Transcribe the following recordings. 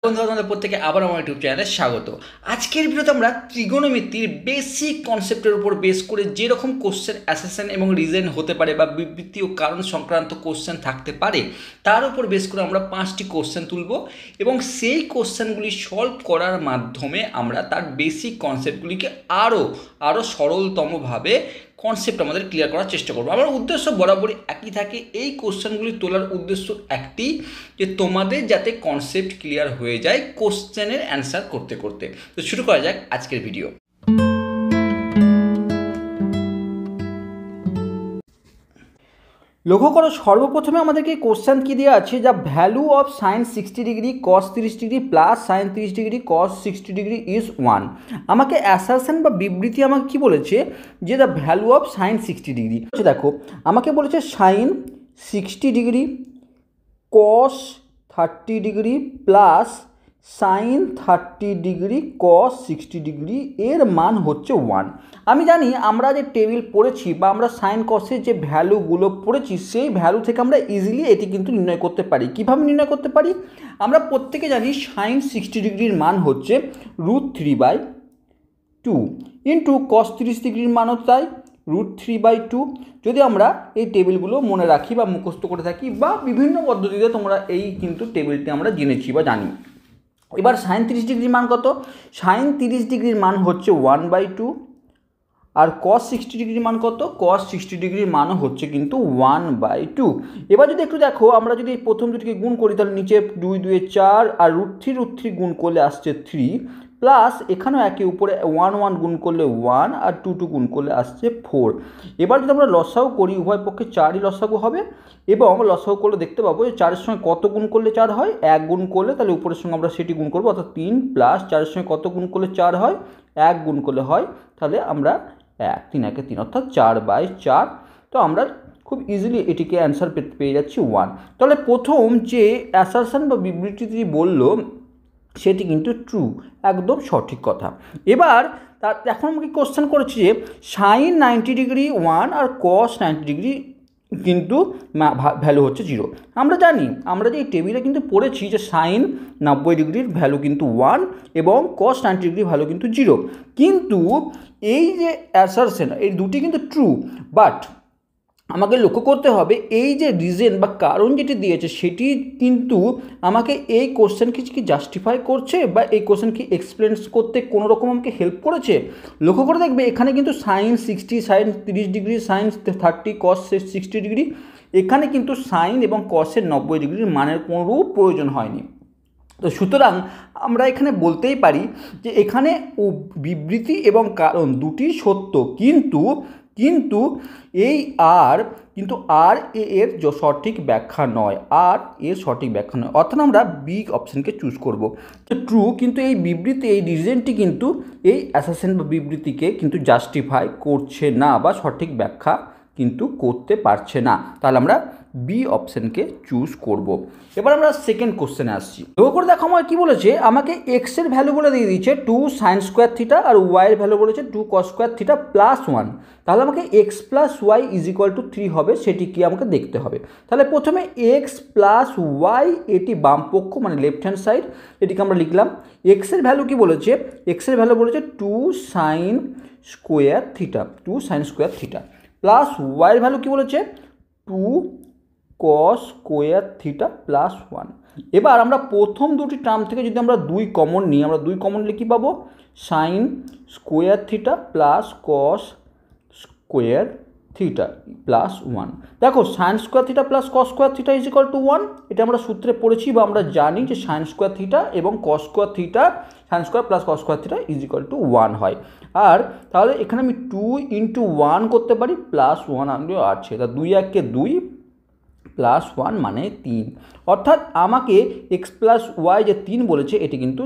বন্ধুরা তোমাদের প্রত্যেকে আবার আমার ইউটিউব চ্যানেলে স্বাগত। আজকের ভিডিওতে আমরা ত্রিগোণমিতির বেসিক কনসেপ্টের উপর বেস করে যেরকম কোশ্চেন অ্যাসেশন এবং রিজন হতে পারে বা বিবৃতি ও কারণ সংক্রান্ত কোশ্চেন থাকতে পারে তার উপর বেস করে আমরা 5টি কোশ্চেন তুলব এবং সেই কোশ্চেনগুলি সলভ করার মাধ্যমে আমরা তার বেসিক কনসেপ্টগুলিকে আরও সরলতমভাবে কনসেপ্ট আমাদের ক্লিয়ার করার চেষ্টা করবো। আমার উদ্দেশ্য বরাবরই একই থাকে, এই কোশ্চেনগুলি তোলার উদ্দেশ্য একটি যে তোমাদের যাতে কনসেপ্ট ক্লিয়ার হয়ে যায় কোশ্চেনের অ্যান্সার করতে করতে। তো শুরু করা যাক আজকের ভিডিও। লক্ষ্য করো, সর্বপ্রথমে আমাদেরকে কোশ্চেন কি দেওয়া আছে, যা value of sine 60 degree cos 30 degree plus sine 30 degree cos 60 degree is 1। আমাকে অ্যাসারশন বা বিবৃতি আমাকে কি বলেছে যে the value of sine 60 degree. দেখো আমাকে বলেছে sine 60 degree cos 30 degree plus sine 30 degree cos 60 degree এর মান হচ্ছে 1। আমি জানি আমরা যে টেবিল পড়েছি বা আমরা সাইন কসের যে ভ্যালুগুলো পড়েছি সেই ভ্যালু থেকে আমরা ইজিলি এটি কিন্তু নির্ণয় করতে পারি। কীভাবে নির্ণয় করতে পারি? আমরা প্রত্যেকে জানি সাইন 60 ডিগ্রির মান হচ্ছে √3/2 ইন্টু কস 30 ডিগ্রির মানও তাই √3/2। যদি আমরা এই টেবিলগুলো মনে রাখি বা মুখস্থ করে থাকি বা বিভিন্ন পদ্ধতিতে তোমরা এই কিন্তু টেবিলটি আমরা জেনেছি বা জানি। এবার সাইন 30 ডিগ্রির মান কত? সাইন 30 ডিগ্রির মান হচ্ছে 1/2 আর কস 60 ডিগ্রির মান কত? কস 60 ডিগ্রির মানও হচ্ছে কিন্তু 1/2। এবার যদি একটু দেখো, আমরা যদি এই প্রথম দুটিকে গুণ করি তাহলে নিচে 2 2 4 আর √3 গুণ করলে আসছে 3 প্লাস এখানেও একে উপরে 1 1 গুণ করলে 1 আর 2 2 গুণ করলে আসছে 4। এবার যদি আমরা লসাগু করি উভয় পক্ষে 4ই লসাগু হবে এবং লসাগু করলে দেখতে পাবো যে 4-এর সঙ্গে কত গুণ করলে 4 হয়? 1 গুণ করলে, তাহলে উপরের সঙ্গে আমরা সেটি গুণ করবো, অর্থাৎ 3 প্লাস 4-এর সঙ্গে কত গুণ করলে 4 হয়? 1 গুণ করলে হয়, তাহলে আমরা 3 1 3 অর্থাৎ 4/4। তো আমরা খুব ইজিলি এটিকে অ্যান্সার পেয়ে যাচ্ছি 1। তাহলে প্রথম যে অ্যাসারশন বা বিবৃতিটি বললো সেটি কিন্তু ট্রু, একদম সঠিক কথা। এবার এখন আমাকে কোশ্চেন করেছি যে সাইন 90 ডিগ্রি 1 আর কস 90 ডিগ্রি কিন্তু ভ্যালু হচ্ছে 0। আমরা জানি, আমরা যে এই টেবিলে কিন্তু পড়েছি যে সাইন 90 ডিগ্রির ভ্যালু কিন্তু 1 এবং কস 90 ডিগ্রির ভ্যালু কিন্তু 0। কিন্তু এই যে অ্যাসারশন এই দুটি কিন্তু ট্রু, বাট আমাকে লক্ষ্য করতে হবে এই যে রিজন বা কারণ যেটি দিয়েছে সেটি কিন্তু আমাকে এই কোশ্চেনকে কি জাস্টিফাই করছে বা এই কোশ্চেনকে এক্সপ্লেন করতে কোনো রকম আমাকে হেল্প করেছে। লক্ষ্য করে দেখবে এখানে কিন্তু সাইন 60 সাইন 30 ডিগ্রি সাইন 30 কস 60 ডিগ্রি, এখানে কিন্তু সাইন এবং কসের 90 ডিগ্রির মানের কোনো প্রয়োজন হয়নি। তো সুতরাং আমরা এখানে বলতেই পারি যে এখানে বিবৃতি এবং কারণ দুটি সত্য, কিন্তু এই আর এর সঠিক ব্যাখ্যা নয়, এর সঠিক ব্যাখ্যা নয়, অর্থাৎ আমরা বি অপশানকে চুজ করব। ট্রু, কিন্তু এই বিবৃতি এই রিজনটি কিন্তু এই অ্যাসারশন বা বিবৃতিকে কিন্তু জাস্টিফাই করছে না বা সঠিক ব্যাখ্যা কিন্তু করতে পারছে না, তাহলে আমরা বি অপশানকে চুজ করব। এবার আমরা সেকেন্ড কোশ্চেনে আসছি। লক্ষ্য করে দেখো আমার কী বলেছে, আমাকে এক্সের ভ্যালু বলে দিয়ে দিয়েছে 2 সাইন স্কোয়ার থিটা আর ওয়াইয়ের ভ্যালু বলেছে 2 কস স্কোয়ার থিটা প্লাস 1। তাহলে আমাকে x plus y is equal to 3 হবে, সেটি কি আমাকে দেখতে হবে। তাহলে প্রথমে এক্স প্লাস ওয়াই, এটি বাম পক্ষ মানে লেফট হ্যান্ড সাইড, এটিকে আমরা লিখলাম। এক্সের ভ্যালু কি বলেছে? এক্সের ভ্যালু বলেছে 2 সাইন স্কোয়ার থিটা প্লাস ওয়াইয়ের ভ্যালু কি বলেছে? 2 কস স্কোয়ার থিটা প্লাস 1। এবার আমরা প্রথম দুটি টার্ম থেকে যদি আমরা 2 কমন নিই, আমরা 2 কমন নিলে কী পাবো? Sign square theta plus cos square theta plus 1। দেখো sign square theta plus cos square theta is equal two 1, এটা আমরা সূত্রে পড়েছি বা আমরা জানি যে সাইন স্কোয়ার থিটা এবং কস square theta, sine square plus cos square theta is equal two 1 হয়। আর তাহলে এখানে আমি 2 × 1 করতে পারি, প্লাস 1 আনলেও আছে, তা 2 1 2 প্লাস 1 মানে 3, অর্থাৎ আমাকে এক্স প্লাস ওয়াই যে 3 বলেছে এটি কিন্তু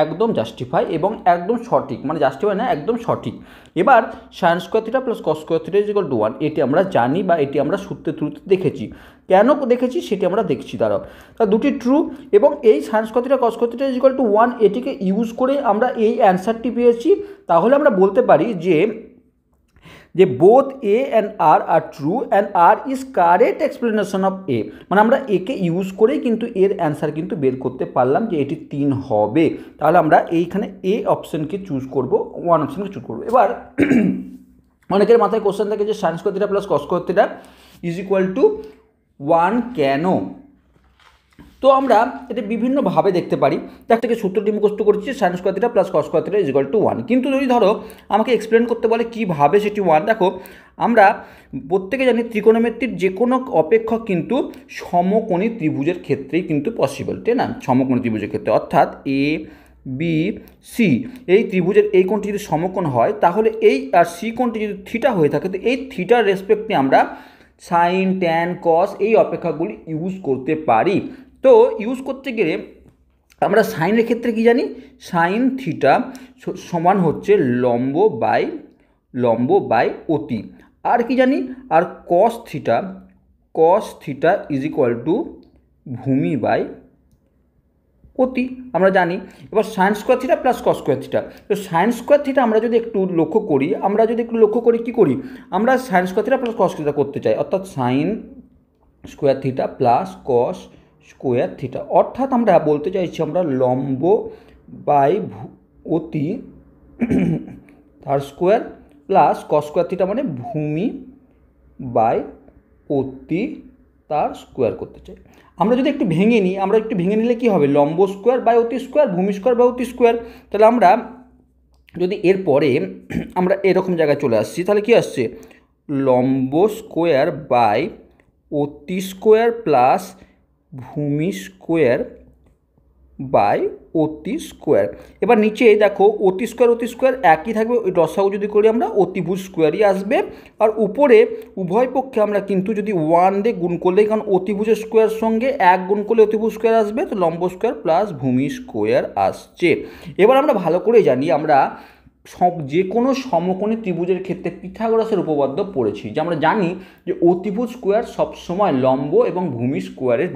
একদম জাস্টিফাই এবং একদম সঠিক, মানে জাস্টিফাই না, একদম সঠিক। এবার sine square theta plus cos square theta is equal two 1, এটি আমরা জানি বা এটি আমরা সূত্রে থ্রুতে দেখেছি। কেন দেখেছি সেটি আমরা দেখছি দাঁড়াও। তা দুটি ট্রু এবং এই sine square theta cos square theta is equal two 1 এটিকে ইউজ করে আমরা এই অ্যান্সারটি পেয়েছি। তাহলে আমরা বলতে পারি যে যে both A and R true and R is correct explanation of A, মানে আমরা একে ইউজ করেই কিন্তু এর অ্যান্সার কিন্তু বের করতে পারলাম যে এটি 3 হবে। তাহলে আমরা এইখানে এ অপশানকে চুজ করব, 1 অপশানকে চুজ করবো। এবার অনেকের মাথায় কোশ্চেন থাকে যে sign square theta plus cos square theta is equal two 1 কেন? তো আমরা এটা বিভিন্নভাবে দেখতে পারি। তার থেকে সূত্রটি মুখস্থ করেছি sign square theta plus cos square theta is equal two 1, কিন্তু যদি ধরো আমাকে এক্সপ্লেন করতে বলে কীভাবে সেটি 1, দেখো আমরা প্রত্যেকে জানি ত্রিকোণমিতির যে কোনো অপেক্ষক কিন্তু সমকোণী ত্রিভুজের ক্ষেত্রেই কিন্তু পসিবল, তাই না? সমকোণী ত্রিভুজের ক্ষেত্রে অর্থাৎ এ বি সি এই ত্রিভুজের এই কোণটি যদি সমকোণ হয় তাহলে এই আর সি কোণটি যদি থিটা হয়ে থাকে তো এই থিটার রেসপেক্টে আমরা সাইন ট্যান কস এই অপেক্ষকগুলি ইউজ করতে পারি। তো ইউজ করতে গেলে আমরা সাইনের ক্ষেত্রে কি জানি, সাইন থিটা সমান হচ্ছে লম্ব বাই অতি। আর কি জানি, আর cos theta is equal to ভূমি বাই অতি আমরা জানি। এবার sine square theta plus cos square theta, তো সাইন স্কোয়ার থিটা আমরা যদি একটু লক্ষ্য করি কী করি, আমরা sine square theta plus cos theta করতে চাই, অর্থাৎ sine square theta plus cos square theta, অর্থাৎ আমরা বলতে চাইছি আমরা লম্ব বাই অতি তার square plus cos square theta মানে ভূমি বাই অতি তার স্কোয়ার করতে চাই। আমরা যদি একটু ভেঙে নিলে কি হবে, লম্ব স্কোয়ার বাই অতি স্কোয়ার, ভূমি স্কোয়ার বাই অতি স্কোয়ার। তাহলে আমরা যদি এরপরে আমরা এরকম জায়গায় চলে আসছি তাহলে কি আসছে, লম্ব স্কোয়ার বাই অতি স্কোয়ার প্লাস ভূমি স্কোয়ার বাই অতি স্কোয়ার। এবার নিচে দেখো অতি স্কোয়ার একই থাকবে, ওই লসাগু যদি করি আমরা অতিভুজ স্কোয়ারই আসবে। আর উপরে উভয় পক্ষে আমরা কিন্তু যদি 1 দিয়ে গুণ করলে, কারণ অতিভুজের স্কোয়ার সঙ্গে 1 গুণ করলে অতিভুজ স্কোয়ার আসবে, তো লম্ব স্কোয়ার প্লাস ভূমি স্কোয়ার আসছে। এবার আমরা ভালো করে জানি আমরা যে কোনো সমকোণী ত্রিভুজের ক্ষেত্রে পিথাগোরাসের উপপাদ্য পড়েছি, যে আমরা জানি যে অতিভুজ স্কোয়ার সবসময় লম্ব এবং ভূমি স্কোয়ারের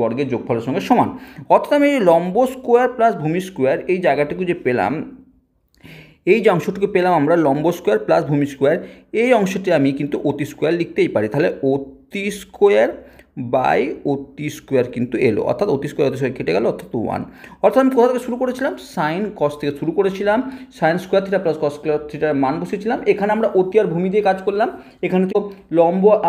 বর্গের যোগফলের সঙ্গে সমান। অর্থাৎ আমি এই লম্ব স্কোয়ার প্লাস ভূমি স্কোয়ার এই জায়গাটুকু যে পেলাম, এই যে অংশটুকু পেলাম আমরা লম্ব স্কোয়ার প্লাস ভূমি স্কোয়ার, এই অংশটি আমি কিন্তু অতি স্কোয়ার লিখতেই পারি। তাহলে অতি স্কোয়ার বাই অতি স্কোয়ার কিন্তু এলো, অর্থাৎ অতি স্কোয়ার কেটে গেল, অর্থাৎ 1। অর্থাৎ আমি কোথা থেকে শুরু করেছিলাম, সাইন কস থেকে শুরু করেছিলাম, sign square theta plus cos square থিটার মান বসিয়েছিলাম। এখানে আমরা অতি আর ভূমি দিয়ে কাজ করলাম। এখানে তো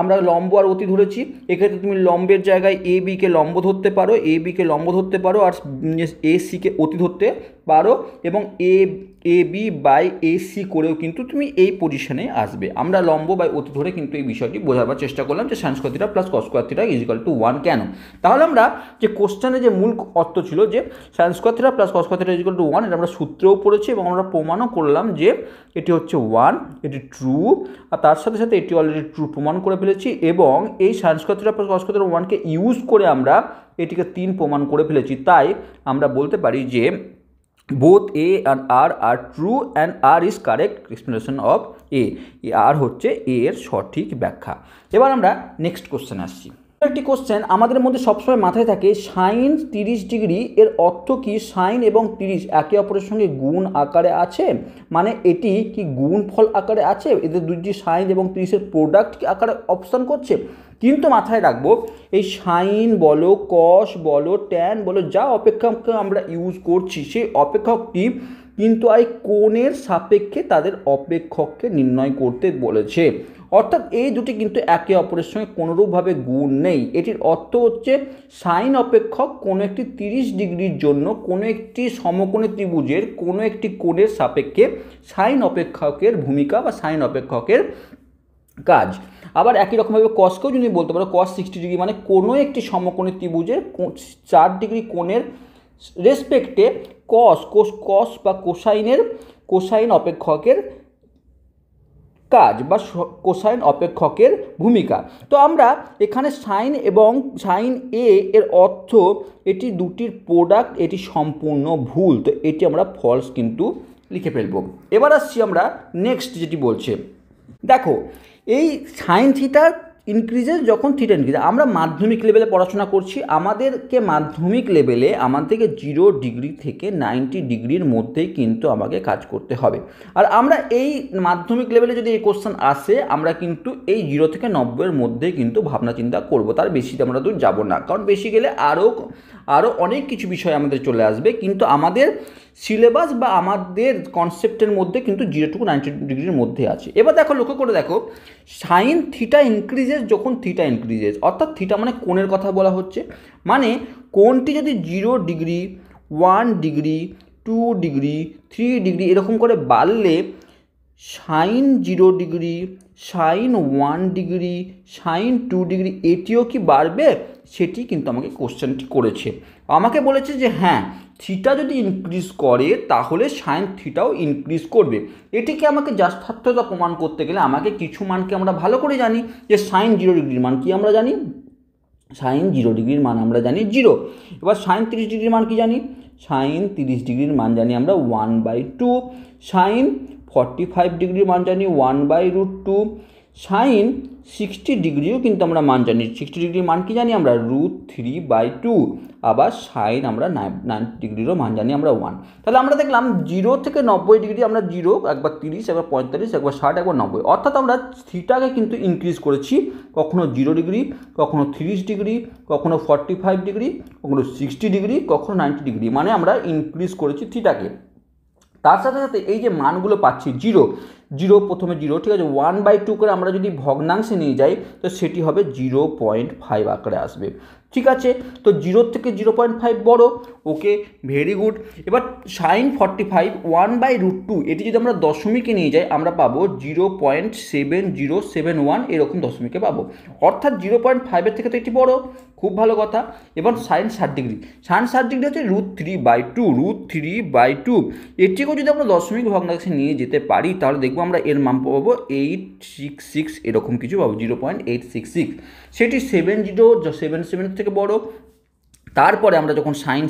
আমরা লম্ব আর অতি ধরেছি, এক্ষেত্রে তুমি লম্বের জায়গায় এ বিকে লম্ব ধরতে পারো, আর এ সিকে অতি ধরতে পারো, এবং A B by A C করেও কিন্তু তুমি এই পজিশনে আসবে। আমরা লম্ব বাই অতি ধরে কিন্তু এই বিষয়টি বোঝাবার চেষ্টা করলাম যে sign square theta plus cos square theta is equal two 1 কেন। তাহলে আমরা যে কোশ্চেনে যে মূল অর্থ ছিল যে sign square theta plus cos square theta is equal two 1, এটা আমরা সূত্রেও পড়েছি এবং আমরা প্রমাণও করলাম যে এটি হচ্ছে 1, এটি ট্রু, আর তার সাথে সাথে এটি অলরেডি ট্রু প্রমাণ করে ফেলেছি। এবং এই sine square theta plus cos square theta 1কে ইউজ করে আমরা এটিকে 3 প্রমাণ করে ফেলেছি। তাই আমরা বলতে পারি যে both A and R are true and R is correct explanation of A. R হচ্ছে A এর সঠিক ব্যাখ্যা। এবার আমরা নেক্সট কোশ্চেন আসছি। একটি কোশ্চেন আমাদের মধ্যে সবসময় মাথায় থাকে, সাইন 30 ডিগ্রি এর অর্থ কি সাইন এবং 30 একে অপরের সঙ্গে গুণ আকারে আছে, মানে এটি কি গুণ ফল আকারে আছে, এদের দুটি সাইন এবং 30-এর প্রোডাক্ট আকারে অবস্থান করছে। কিন্তু মাথায় রাখবো এই সাইন বলো, কস বলো, ট্যান বলো, যা অপেক্ষককে আমরা ইউজ করছি সেই অপেক্ষকটি কিন্তু এই কোণের সাপেক্ষে তাদের অপেক্ষককে নির্ণয় করতে বলেছে। অর্থাৎ এই দুটি কিন্তু একে অপরের সঙ্গে কোনোরূপভাবে গুণ নেই। এটির অর্থ হচ্ছে সাইন অপেক্ষক কোনো একটি 30 ডিগ্রির জন্য কোনো একটি সমকোণী ত্রিভুজের কোনো একটি কোণের সাপেক্ষে সাইন অপেক্ষকের ভূমিকা বা সাইন অপেক্ষকের কাজ। আবার একই রকমভাবে কসকেও যদি বলতে পারো, কস 60 ডিগ্রি মানে কোনো একটি সমকোণী ত্রিভুজের 4 ডিগ্রি কোণের রেসপেক্টে কস বা কোসাইন অপেক্ষকের কাজ বা কোসাইন অপেক্ষকের ভূমিকা। তো আমরা এখানে সাইন এবং সাইন এ এর অর্থ এটি দুটির প্রোডাক্ট, এটি সম্পূর্ণ ভুল, তো এটি আমরা ফলস কিন্তু লিখে ফেলব। এবার আসছি আমরা নেক্সট যেটি বলছে, দেখো এই সাইন থিটার ইনক্রিজেস যখন থিটা ইনক্রিজ, আমরা মাধ্যমিক লেভেলে পড়াশোনা করছি, আমাদেরকে মাধ্যমিক লেভেলে আমাদেরকে 0 ডিগ্রি থেকে 90 ডিগ্রির মধ্যেই কিন্তু আমাকে কাজ করতে হবে। আর আমরা এই মাধ্যমিক লেভেলে যদি এই কোশ্চেন আসে, আমরা কিন্তু এই 0 থেকে 90-এর মধ্যে কিন্তু ভাবনা চিন্তা করব, তার বেশি আমরা তো যাব না, কারণ বেশি গেলে আরও অনেক কিছু বিষয় আমাদের চলে আসবে, কিন্তু আমাদের সিলেবাস বা আমাদের কনসেপ্টের মধ্যে কিন্তু 0 টু 90 ডিগ্রির মধ্যে আছে। এবার দেখো, লক্ষ্য করে দেখো, সাইন থিটা ইনক্রিজেস যখন থিটা ইনক্রিজেস, অর্থাৎ থিটা মানে কোণের কথা বলা হচ্ছে, মানে কোণটি যদি 0 ডিগ্রি, 1 ডিগ্রি, 2 ডিগ্রি, 3 ডিগ্রি এরকম করে বাড়লে sine 0 degree, sine 1 degree, sine 2 degree এটিও কি বাড়বে, সেটি কিন্তু আমাকে কোশ্চেনটি করেছে। আমাকে বলেছে যে হ্যাঁ, থিটা যদি ইনক্রিজ করে তাহলে সাইন থিটাও ইনক্রিজ করবে। এটিকে আমাকে যথার্থতা প্রমাণ করতে গেলে আমাকে কিছু মানকে আমরা ভালো করে জানি, যে সাইন 0 ডিগ্রির মান কি আমরা জানি, সাইন 0 ডিগ্রির মান আমরা জানি 0। এবার সাইন 30 ডিগ্রির মান কি জানি, সাইন 30 ডিগ্রির মান জানি আমরা 1/2। সাইন 45 ডিগ্রির মান জানি 1/√2। সাইন 60 ডিগ্রিও কিন্তু আমরা মান জানি, 60 ডিগ্রির মান কি জানি আমরা, √3/2। আবার সাইন আমরা 90 ডিগ্রিরও মান জানি আমরা 1। তাহলে আমরা দেখলাম 0 থেকে 90 ডিগ্রি আমরা 0, একবার 30, একবার 45, একবার 60, একবার 90, অর্থাৎ আমরা থিটাকে কিন্তু ইনক্রিজ করেছি, কখনো 0 ডিগ্রি, কখনো 30 ডিগ্রি, কখনো 45 ডিগ্রি, কখনো 60 ডিগ্রি, কখনো 90 ডিগ্রি, মানে আমরা ইনক্রিজ করেছি থিটাকে। তার সাথে সাথে এই যে মানগুলো পাচ্ছি 0 প্রথমে 0, ঠিক আছে, 1/2 করে আমরা যদি ভগ্নাংশে নিয়ে যাই তো সেটি হবে 0.5 আকারে আসবে, ঠিক আছে। তো 0 থেকে 0.5 বড়, ওকে, ভেরি গুড। এবার সাইন 45 1/√2 এটি যদি আমরা দশমিকে নিয়ে যাই আমরা পাবো 0.7071 এরকম দশমিকে পাবো, অর্থাৎ 0.5-এর থেকে তো এটি বড়, খুব ভালো কথা। এবার সাইন 60 ডিগ্রি, সাইন 60 ডিগ্রি হচ্ছে √3/2, এটিকেও যদি আমরা দশমিক ভগ্নাংশে নিয়ে যেতে পারি তাহলে দেখবো আমরা এর মান পাবো 866 এরকম কিছু পাবো, 0.866, সেটি 7077 থেকে বড়। তারপরে আমরা যখন সাইন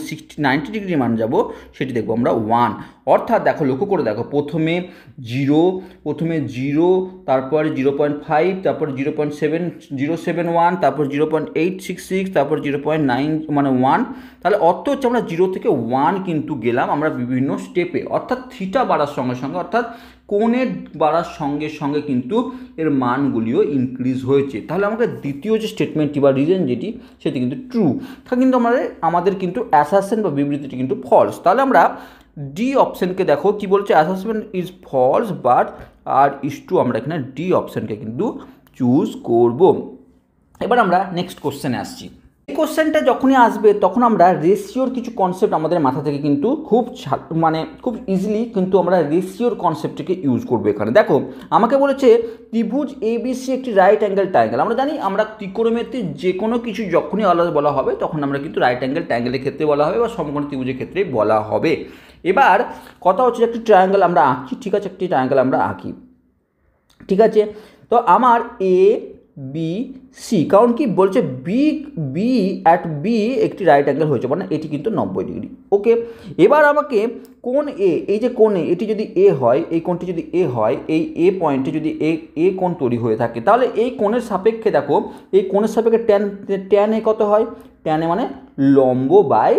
90 ডিগ্রি মান যাব সেটি দেখবো আমরা 1, অর্থাৎ দেখো, লক্ষ্য করে দেখো, প্রথমে 0, তারপরে 0.5, তারপরে 0.7071, তারপর 0.866, তারপর 0.9 মানে 1। তাহলে অর্থ হচ্ছে আমরা 0 থেকে 1 কিন্তু গেলাম আমরা বিভিন্ন স্টেপে, অর্থাৎ থিটা বাড়ার সঙ্গে সঙ্গে, অর্থাৎ কোণের বাড়ার সঙ্গে সঙ্গে কিন্তু এর মানগুলিও ইনক্রিজ হয়েছে। তাহলে আমাকে দ্বিতীয় যে স্টেটমেন্টটি বা রিজন যেটি সেটি কিন্তু ট্রু, তা কিন্তু আমাদের কিন্তু অ্যাসারশন বা বিবৃতিটি কিন্তু ফলস। তাহলে আমরা ডি অপশানকে দেখো কি বলছে, assertion is false but R is true, আমরা এখানে ডি অপশানকে কিন্তু চুজ করব। এবার আমরা নেক্সট কোশ্চেনে আসছি। এই কোশ্চেনটা যখনই আসবে তখন আমরা রেশিওর কিছু কনসেপ্ট আমাদের মাথা থেকে কিন্তু খুব ইজিলি কিন্তু আমরা রেশিওর কনসেপ্টটিকে ইউজ করবো। এখানে দেখো আমাকে বলেছে ত্রিভুজ ABC একটি রাইট অ্যাঙ্গেল ট্রায়াঙ্গেল। আমরা জানি আমরা ত্রিকোণমিতির যে কোনো কিছু যখনই আলাদা বলা হবে তখন আমরা কিন্তু রাইট অ্যাঙ্গেল ট্রায়াঙ্গেলের ক্ষেত্রে বলা হবে বা সমকোণী ত্রিভুজের ক্ষেত্রে বলা হবে। এবার কথা হচ্ছে একটি ট্রায়াঙ্গেল আমরা আঁকি, ঠিক আছে, একটি ট্রায়াঙ্গেল আমরা আঁকি, ঠিক আছে। তো আমার ABC, কারণ কি বলছে বি অ্যাট বি একটি রাইট অ্যাঙ্গেল হয়েছে, মানে এটি কিন্তু 90 ডিগ্রি, ওকে। এবার আমাকে কোণ এ, এই যে কোণ এ, এটি যদি এ হয়, এই কোণটি যদি এ হয়, এই এ পয়েন্টে যদি এ কোণ তৈরি হয়ে থাকে তাহলে এই কোণের সাপেক্ষে দেখো, এই কোণের সাপেক্ষে ট্যান এ কত হয়, ট্যান এ মানে লম্ব বাই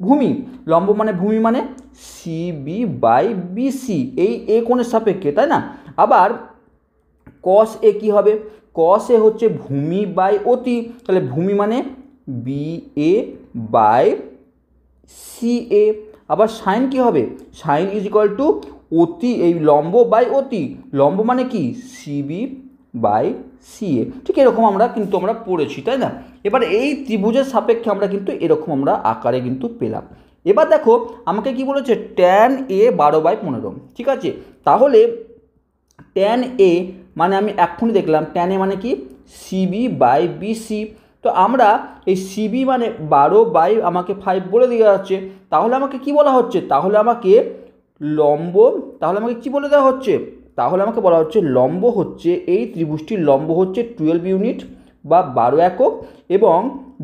ভূমি, লম্ব মানে ভূমি মানে CB/BC, এই এ কোণের সাপেক্ষে, তাই না। আবার কস এ কী হবে, কস এ হচ্ছে ভূমি বাই অতি, তাহলে ভূমি মানে BA/CA। আবার সাইন কী হবে, সাইন ইজ ইকুয়াল টু অতি, এই লম্ব বাই অতি, লম্ব মানে কি CB/CA, ঠিক এরকম আমরা পড়েছি, তাই না। এবার এই ত্রিভুজের সাপেক্ষে আমরা কিন্তু এরকম আমরা আকারে কিন্তু পেলাম। এবার দেখো আমাকে কি বলেছে, ট্যান এ 12/15, ঠিক আছে। তাহলে ট্যান এ মানে আমি এক্ষুনি দেখলাম ট্যান এ মানে কি CB/BC। তো আমরা এই CB মানে 12 আমাকে 5 বলে দেওয়া যাচ্ছে, তাহলে আমাকে কি বলা হচ্ছে, তাহলে আমাকে কি বলে দেওয়া হচ্ছে, তাহলে আমাকে বলা হচ্ছে লম্ব হচ্ছে এই ত্রিভুজটির লম্ব হচ্ছে 12 ইউনিট বা 12 একক এবং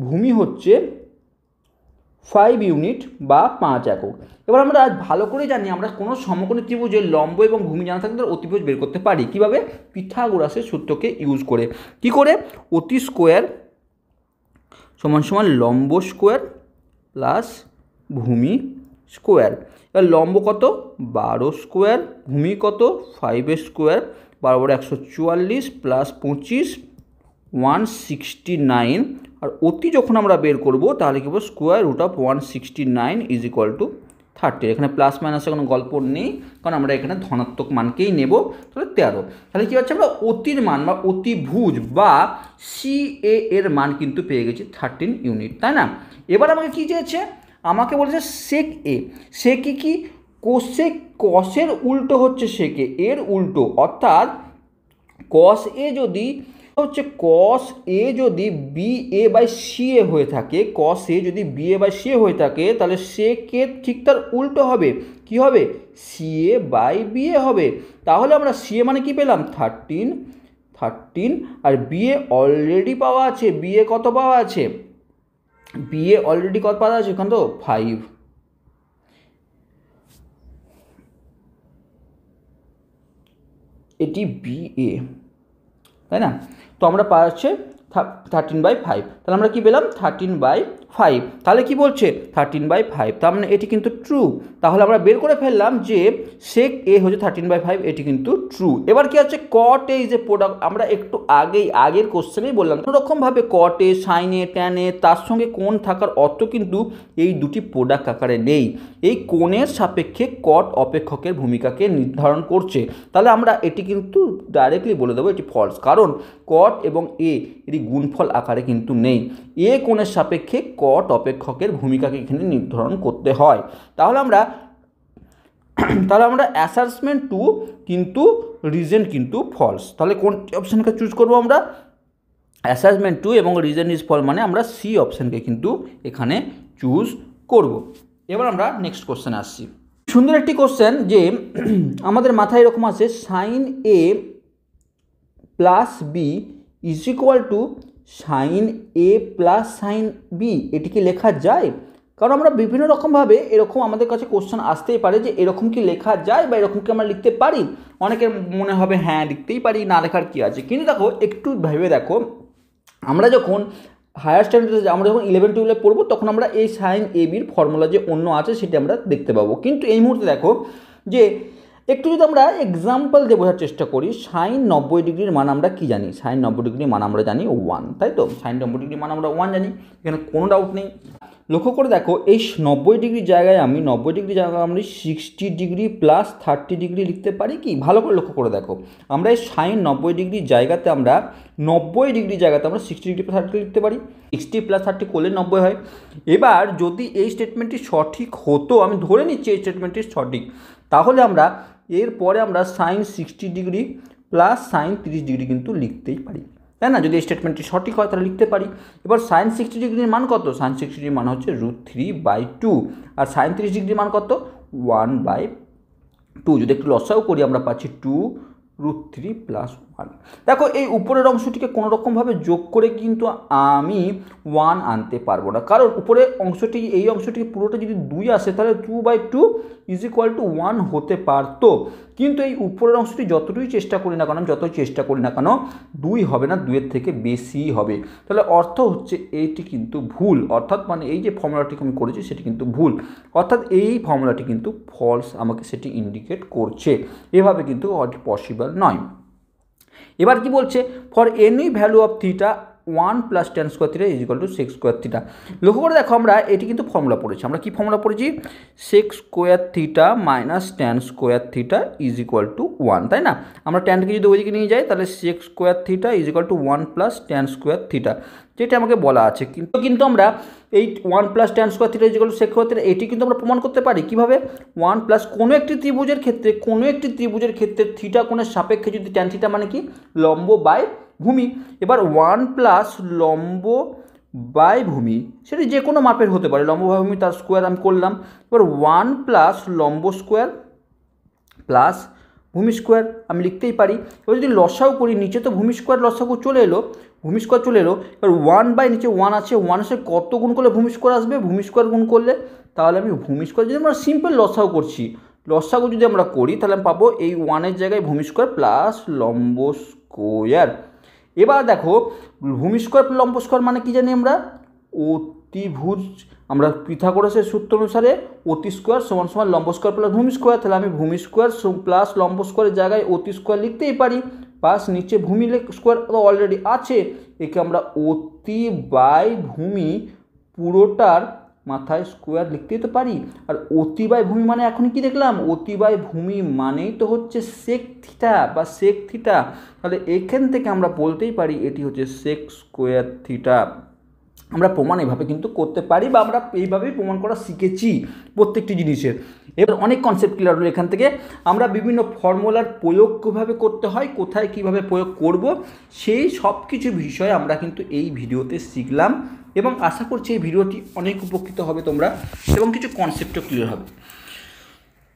ভূমি হচ্ছে 5 ইউনিট বা 5 একক। এবার আমরা ভালো করে জানি আমরা কোনো সমকোণী ত্রিভুজের লম্ব এবং ভূমি জানা থাকলে অতিভুজ বের করতে পারি কীভাবে? পিথাগোরাসের সূত্রকে ইউজ করে। কি করে? অতি স্কোয়ার সমান সমান লম্ব স্কোয়ার প্লাস ভূমি স্কোয়ার। এবার লম্ব কত? 12 স্কোয়ার, ভূমি কত? 5 স্কোয়ার, 12 144 প্লাস 25 169। আর অতি যখন আমরা বের করব তাহলে কি বলবো? Square root of 169 is equal to 30। এখানে প্লাস মাইনাসের কোনো গল্প নেই, কারণ আমরা এখানে ধনাত্মক মানকেই নেব। তাহলে 13। তাহলে কী হচ্ছে? আমরা অতির মান বা অতিভুজ বা CA এর মান কিন্তু পেয়ে গেছি 13 ইউনিট, তাই না? এবার আমাকে কী চেয়েছে? আমাকে বলেছে সেক এ। সেকে কি? কোসেক, কসের উল্টো হচ্ছে সেকে, এর উল্টো। অর্থাৎ কস এ যদি হচ্ছে কস এ যদি BA/CA হয়ে থাকে, কস এ যদি BA/CA হয়ে থাকে, তাহলে সেকে ঠিক তার উল্টো হবে। কি হবে? CA/BA হবে। তাহলে আমরা CA মানে কি পেলাম? 13 আর BA অলরেডি পাওয়া আছে। BA কত পাওয়া আছে? BA অলরেডি কত পাওয়া আছে? এখানে তো 5। এটি BA, তাই না? তো আমরা পাচ্ছি 13/5। তাহলে আমরা কি পেলাম? 13/5। তাহলে কি বলছে? 13/5। তার মানে এটি কিন্তু ট্রু। তাহলে আমরা বের করে ফেললাম যে সেক এ হচ্ছে 13/5, এটি কিন্তু ট্রু। এবার কি হচ্ছে? কট এ ইজ এ প্রোডাক্ট। আমরা একটু আগের কোশ্চেনেই বললাম কোনো রকমভাবে কট এ, সাইন এ, ট্যান এ তার সঙ্গে কোণ থাকার অর্থ কিন্তু এই দুটি প্রোডাক্ট আকারে নেই। এই কোণের সাপেক্ষে কট অপেক্ষকের ভূমিকাকে নির্ধারণ করছে। তাহলে আমরা এটি কিন্তু ডাইরেক্টলি বলে দেবো এটি ফলস, কারণ কট এবং এ এটি গুণফল আকারে কিন্তু নেই। এ কোণের সাপেক্ষে কট অপেক্ষকের ভূমিকাকে এখানে নির্ধারণ করতে হয়। তাহলে আমরা অ্যাসার্টমেন্ট 2 কিন্তু রিজন কিন্তু ফলস। তাহলে কোন অপশানকে চুজ করবো আমরা? অ্যাসার্টমেন্ট 2 এবং রিজন ইজ ফলস, মানে আমরা সি অপশানকে কিন্তু এখানে চুজ করব। এবার আমরা নেক্সট কোশ্চেনে আসছি। সুন্দর একটি কোশ্চেন যে আমাদের মাথায় এরকম আছে, sine A plus B is equal to sine A plus sine B. এটি কি লেখা যায়? কারণ আমরা বিভিন্ন রকমভাবে এরকম আমাদের কাছে কোশ্চেন আসতেই পারে যে এরকম কি লেখা যায় বা এরকম কি আমরা লিখতে পারি। অনেকের মনে হবে হ্যাঁ লিখতেই পারি, না লেখার কী আছে। কিন্তু দেখো একটু ভেবে দেখো, আমরা যখন হায়ার স্ট্যান্ডার্ডে আমরা যখন 11-12 পড়বো তখন আমরা এই সাইন এ বির ফর্মুলা যে অন্য আছে সেটি আমরা দেখতে পাবো। কিন্তু এই মুহূর্তে দেখো যে একটু যদি আমরা এক্সাম্পল দিয়ে বোঝার চেষ্টা করি, সাইন 90 ডিগ্রির মান আমরা কি জানি? সাইন 90 ডিগ্রির মান আমরা জানি 1, তাই তো? সাইন 90 ডিগ্রির মান আমরা 1 জানি, এখানে কোনো ডাউট নেই। লক্ষ্য করে দেখো এই 90 ডিগ্রির জায়গায় আমি 60 ডিগ্রি প্লাস 30 ডিগ্রি লিখতে পারি কি? ভালো করে লক্ষ্য করে দেখো, আমরা এই সাইন 90 ডিগ্রির জায়গাতে আমরা 90 ডিগ্রির জায়গাতে আমরা 60 ডিগ্রি প্লাস 30 লিখতে পারি। 60 প্লাস 30 করলে 90 হয়। এবার যদি এই স্টেটমেন্টটি সঠিক হতো, আমি ধরে নিচ্ছি এই স্টেটমেন্টটি সঠিক, তাহলে আমরা এরপরে আমরা sine 60 degree plus sine 30 degree কিন্তু লিখতেই পারি, তাই না? যদি এই স্টেটমেন্টটি সঠিক হয় তাহলে লিখতে পারি। এবার সাইন 60 ডিগ্রির মান কত? সাইন 60 ডিগ্রির মান হচ্ছে √3/2, আর সাইন 30 ডিগ্রির মান কত? 1/2। যদি একটু লসাও করি আমরা পাচ্ছি 2√3 + 1। দেখো এই উপরের অংশটিকে কোনো রকমভাবে যোগ করে কিন্তু আমি 1 আনতে পারবো না, কারণ উপরের অংশটি এই অংশটি পুরোটা যদি 2 আসে তাহলে 2/2 = 1 হতে পারতো। কিন্তু এই উপরের অংশটি যতটুকুই চেষ্টা করি না কেন, 2 হবে না, 2-এর থেকে বেশি হবে। তাহলে অর্থ হচ্ছে এইটি কিন্তু ভুল, অর্থাৎ মানে এই যে ফর্মুলাটি আমি করেছি সেটি কিন্তু ভুল, অর্থাৎ এই ফর্মুলাটি কিন্তু ফলস আমাকে সেটি ইন্ডিকেট করছে। এভাবে কিন্তু পসিবল নয়। এবার কি বলছে? For any value of theta 1 + tan² θ = sec² θ। লক্ষ্য করে দেখো আমরা এটি কিন্তু ফর্মুলা পড়েছি। আমরা কি ফর্মুলা পড়েছি? sec² θ - tan² θ = 1, তাই না? আমরা ট্যানকে যদি ওইদিকে নিয়ে যাই তাহলে sec² θ = 1 + tan² θ, যেটা আমাকে বলা আছে। কিন্তু আমরা এই 1 + tan² θ = sec² θ এটি কিন্তু আমরা প্রমাণ করতে পারি কিভাবে? 1 প্লাস কোনো একটি ত্রিভুজের ক্ষেত্রে থিটা কোণের সাপেক্ষে যদি tan θ মানে কি? লম্ব বাই ভূমি। এবার 1 প্লাস লম্ব বাই ভূমি, সেটি যে কোনো মাপের হতে পারে, লম্ব বাই ভূমি তার স্কোয়ার আমি করলাম। এবার 1 প্লাস লম্ব স্কোয়ার প্লাস ভূমি স্কোয়ার আমি লিখতেই পারি। এবার যদি লসাও করি, নিচে তো ভূমি স্কোয়ার লসাগু চলে এলো, ভূমি স্কোয়ার চলে এলো। এবার 1 নিচে 1 আছে, 1 সাথে কত গুণ করলে ভূমি স্কোয়ার আসবে? ভূমি স্কোয়ার গুণ করলে, তাহলে আমি ভূমি স্কোয়ার যদি আমরা সিম্পল লসাগু করছি, লসাগু যদি আমরা করি তাহলে আমি পাবো এই 1 জায়গায় ভূমি স্কোয়ার প্লাস লম্ব স্কোয়ার। এবার দেখো ভূমি স্কোয়ার লম্ব স্কোয়ার মানে কি জানি আমরা? অতিভুজ। আমরা পিথাগোরাসের সূত্র অনুসারে অতি স্কোয়ার সমান সমান লম্ব স্কোয়ার প্লাস ভূমি স্কোয়ার। তাহলে আমি ভূমি স্কোয়ার প্লাস লম্ব স্কোয়ারের জায়গায় অতি স্কোয়ার লিখতেই পারি, প্লাস নিচে ভূমি স্কোয়ার তো অলরেডি আছে, একে আমরা অতি বাই ভূমি পুরোটার মাথায় স্কোয়ার লিখতেই তো পারি। আর অতি বাই ভূমি মানে এখন কি দেখলাম? অতি বাই ভূমি মানেই তো হচ্ছে সেক থিটা বা সেক থিটা। তাহলে এখান থেকে আমরা বলতেই পারি এটি হচ্ছে সেক স্কোয়ার থিটা। আমরা প্রমাণ এভাবে কিন্তু করতে পারি, বা আমরা এইভাবেই প্রমাণ করা শিখেছি প্রত্যেকটি জিনিসের। এবার অনেক কনসেপ্ট ক্লিয়ার হলো এখান থেকে। আমরা বিভিন্ন ফর্মুলার প্রয়োগ কীভাবে করতে হয়, কোথায় কীভাবে প্রয়োগ করব, সেই সব কিছু বিষয় আমরা কিন্তু এই ভিডিওতে শিখলাম, এবং আশা করছি এই ভিডিওটি অনেক উপকৃত হবে তোমরা, এবং কিছু কনসেপ্টও ক্লিয়ার হবে।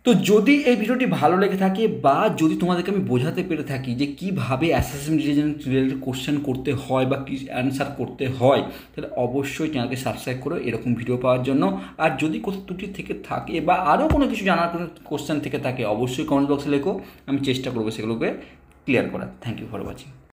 তো যদি এই ভিডিওটি ভালো লেগে থাকে, বা যদি তোমাদেরকে আমি বোঝাতে পেরে থাকি যে কীভাবে অ্যাসাইনমেন্ট রিলেটেড কোশ্চেন করতে হয় বা কী অ্যান্সার করতে হয়, তাহলে অবশ্যই চ্যানেলকে সাবস্ক্রাইব করো এরকম ভিডিও পাওয়ার জন্য। আর যদি কোথাও ত্রুটি থেকে থাকে বা আরও কোনো কিছু জানার কোনো কোশ্চেন থেকে থাকে, অবশ্যই কমেন্ট বক্সে লেখো, আমি চেষ্টা করবো সেগুলোকে ক্লিয়ার করার। Thank you for watching.